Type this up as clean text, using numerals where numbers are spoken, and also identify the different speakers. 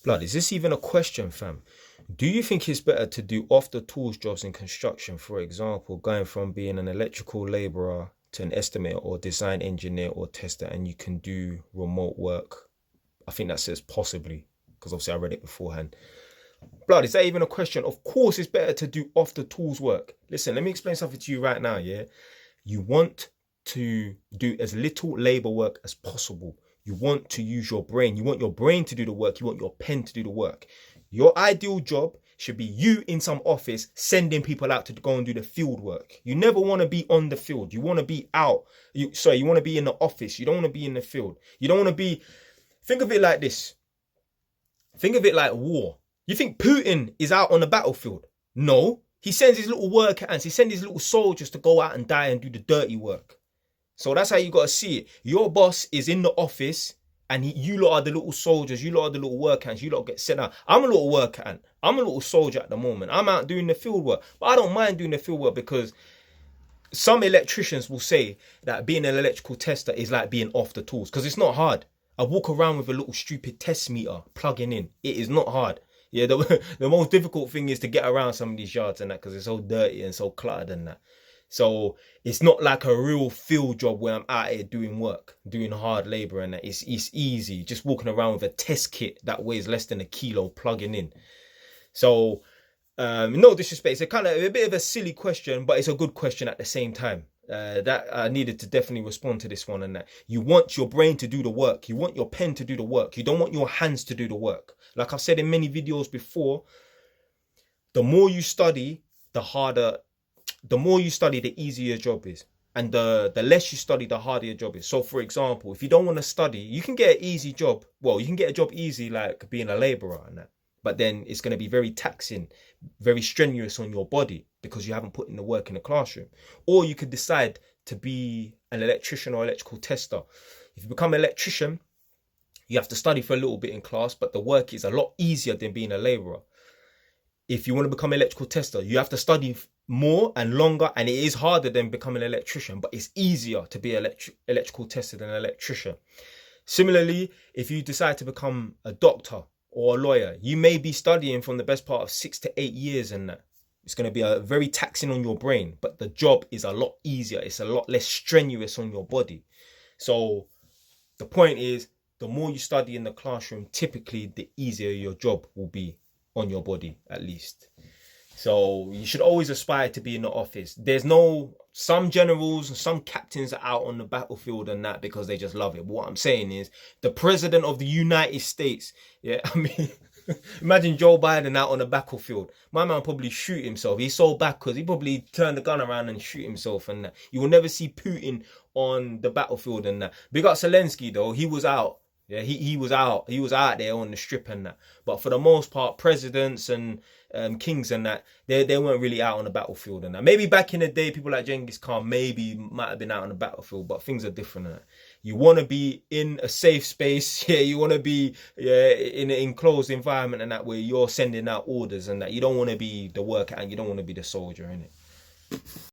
Speaker 1: Blood, is this even a question, fam? Do you think it's better to do off the tools jobs in construction, for example, going from being an electrical labourer to an estimator or design engineer or tester, and you can do remote work? I think that says possibly, because obviously I read it beforehand. Blood, is that even a question? Of course, it's better to do off the tools work. Listen, let me explain something to you right now, yeah? You want to do as little labor work as possible. You want to use your brain. You want your brain to do the work. You want your pen to do the work. Your ideal job should be you in some office sending people out to go and do the field work. You never want to be on the field. You want to be out. You want to be in the office. You don't want to be in the field. You don't want to be. Think of it like this. Think of it like war. You think Putin is out on the battlefield? No. He sends his little worker ants. He sends his little soldiers to go out and die and do the dirty work. So that's how you got to see it. Your boss is in the office and you lot are the little soldiers. You lot are the little work ants. You lot get sent out. I'm a little worker ant. I'm a little soldier at the moment. I'm out doing the field work. But I don't mind doing the field work because some electricians will say that being an electrical tester is like being off the tools because it's not hard. I walk around with a little stupid test meter plugging in. It is not hard. Yeah, the most difficult thing is to get around some of these yards and that because it's so dirty and so cluttered and that. So it's not like a real field job where I'm out here doing work, doing hard labor and that. It's easy, just walking around with a test kit that weighs less than a kilo plugging in. So no disrespect, it's a bit of a silly question, but it's a good question at the same time. That I needed to definitely respond to this one and that. You want your brain to do the work. You want your pen to do the work. You don't want your hands to do the work. Like I've said in many videos before, the more you study, the easier your job is. And the less you study, the harder your job is. So for example, if you don't want to study, you can get an easy job. Well, you can get a job easy like being a labourer and that. But then it's going to be very taxing, very strenuous on your body because you haven't put in the work in the classroom. Or you could decide to be an electrician or electrical tester. If you become an electrician, you have to study for a little bit in class, but the work is a lot easier than being a labourer. If you want to become an electrical tester, you have to study more and longer, and it is harder than becoming an electrician, but it's easier to be an electrical tester than an electrician. Similarly, if you decide to become a doctor or a lawyer, you may be studying from the best part of 6 to 8 years and that. It's going to be a very taxing on your brain, but the job is a lot easier. It's a lot less strenuous on your body. So the point is, the more you study in the classroom, typically the easier your job will be on your body, at least. So you should always aspire to be in the office. Some generals and some captains are out on the battlefield and that because they just love it. But what I'm saying is the president of the United States, yeah, I mean, imagine Joe Biden out on the battlefield. My man probably shoot himself. He's so backwards. He probably turn the gun around and shoot himself and that. You will never see Putin on the battlefield and that. Big up Zelensky though. He was out. Yeah, he was out. He was out there on the strip and that. But for the most part, presidents and kings and that, they weren't really out on the battlefield and that. Maybe back in the day, people like Genghis Khan might have been out on the battlefield, but things are different. And that. You want to be in a safe space. Yeah, you want to be in an enclosed environment and that where you're sending out orders and that. You don't want to be the worker and you don't want to be the soldier, innit?